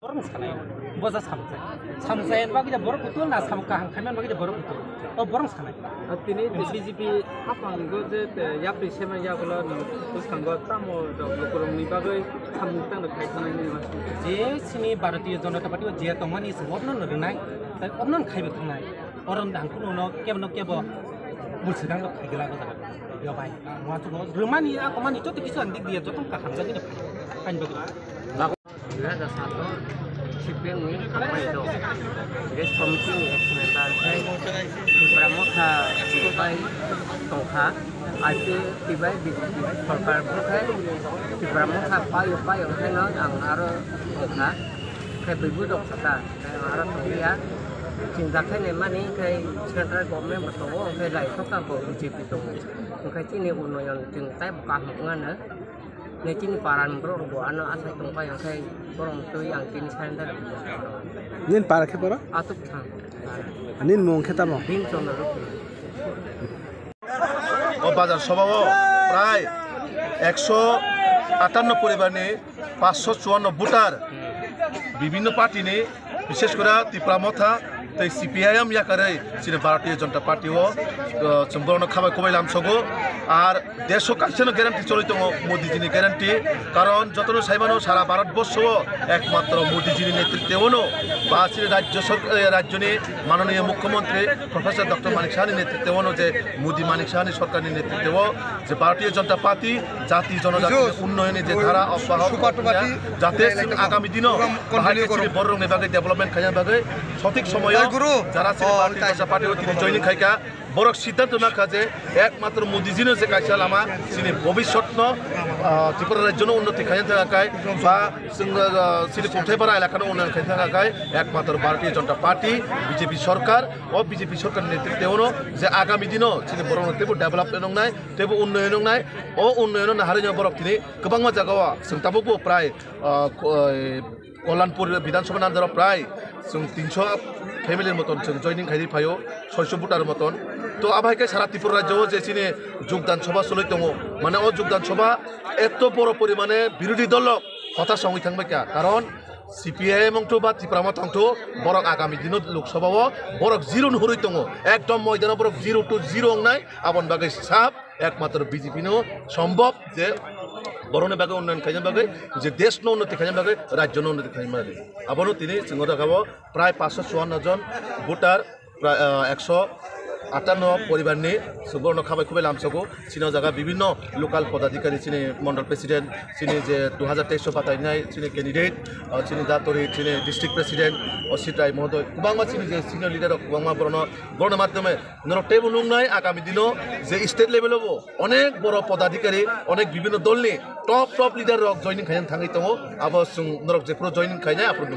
orang sanai boza samsai samsai bagi dia borok betul na samka hangkaman bagi dia borok betul oh borong sanai tini BJP apa anggo je ya presiden ya kalau terus anggo tamu lokorong ni bagai samutang nak kaitan ini mas je sini Bharatiya Janata Party je tomani sebabna nernai tai omnon khaibe thangnai orang dangku no kebo bulsedang lo khaigela ko jaga yo bai wa tu rumani akomani joto kisu andik dia joto ka hamza ni kan bagi ada satu sipil ini apa itu jadi komisi eksperimental saya di Pramuka Sukai Tongha ada tiba di Polkar Bukai di Pramuka payu saya nak angaro Tongha kayak berdua kata kayak angaro Tongha cinta kayak mana kayak central government betul kayak lain tu kan BJP tu kayak ini uno yang cinta bukan mengenaiในที่นี่ปารันบรองบัวอันนั้นอาศัยตรงไปอย่างใครบรองตัวอย่างที่นี่ใช้ได้นี่ปารักแค่ปะอาตุกทางอันนี้มองแค่ตาหมอบินจนรถবাজার সভাও প্রায় 158 পরিবার নিয়ে 554 voter বিভিন্ন party নিয়ে বিশেষ করে ত্রিপুরা মথা তাই CPIM ইয়াকারে সিনে ভারতীয় জনতা পার্টি ও সম্পূর্ণ খাবার কমাইলাম সগো আর দেড়শো কাছেন গ্যারান্টি চলিত মোদিজিনি গ্যারান্টি কারণ যত সাইমানো সারা ভারতবর্ষ একমাত্র মোদিজির নেতৃত্বেও বা রাজ্য সরকার রাজ্য নিয়ে মাননীয় মুখ্যমন্ত্রী প্রফেসর ডক্টর মানিক সাহানির নেতৃত্বেও যে মোদি মানিক সাহানি সরকারের নেতৃত্বেও যে ভারতীয় জনতা পার্টি জাতি জনজাতি উন্নয়নের যে ধারা অব্যাহত যাতে আগামী দিনও বড় রঙের বাগে ডেভেলপমেন্ট খাইয়া বাগে সঠিক সময় যারা ভারতীয় জনতা পার্টির তিনি জয়নিং খাইকা বড় সিদ্ধান্ত না কাজে একমাত্র মোদিজিনো যে কাইসা লামা সিনি ভবিষ্যৎ ত্রিপুরা রাজ্যনো উন্নতি খাইয়া থাকায় বা সিনি পৌঁছাইপাড়া এলাকানো উন্নয়ন খাইয়া থাকায় একমাত্র ভারতীয় জনতা পার্টি বিজেপি সরকার ও বিজেপি সরকারের নেতৃত্বেও যে আগামী দিনও সিনি বড় তেবু ডেভেলপমেন্ট নাই তেবু উন্নয়ন নাই ও উন্নয়ন না হারিয়ে বড় তিনি গোबां জায়গাও जों তাবুকো প্রায় কল্যাণপুর বিধানসভা নান্দারাव প্রায় जों 300 ফ্যামিলির মতন जों জয়নিং খাইদি ফাইও 600 ভোটার মতন তো আবাইকে সারা ত্রিপুরা রাজ্যও যে সিনে যোগদান সভা চলাই দङ মানে ও যোগদান সভা এত বড় পরিমাণে বিরোধী দল হতাশ হয়ে থাকবে কারণ সিপিআইএম অংশ বা ত্রিপুরা মত অংশ বরক আগামী দিনত লোকসভাও বরক জিরো নহরই দङ একদম ময়দান বরক 0 to 0 নাই আবন বাগে সাপ একমাত্র বিজেপি নো সম্ভব যে বরণে বাগে উন্নয়ন খাইজান বাগে যে দেশ ন উন্নতি খাইজান বাগে রাজ্য ন উন্নতি খাইজান বাগে আবনো তিনি সিংহদাগাব প্রায় 554 জন ভোটার প্রায় 158 পরিবার নিয়ে সুবর্ণ খাবাই খুবই লামসগো চিনো জায়গা বিভিন্ন লোকাল পদাধিকারী চিনি মন্ডল প্রেসিডেন্ট চিনি যে 2023 পাতাইনাই চিনি ক্যান্ডিডেট চিনি দাতরি চিনি ডিস্ট্রিক্ট প্রেসিডেন্ট অসিত রায় মহোদয় কুবাংমা চিনি যে সিনিয়র লিডার কুবাংমা বরণ মাধ্যমে নর টেবুল নাই আগামী দিনও যে স্টেট লেভেলও অনেক বড় পদাধিকারী অনেক বিভিন্ন দল নিয়ে টপ লিডার জয়নিং খাইজান থাঙাই দङ আবার নরক যে পুরো জয়নিং খাইনাই আপনার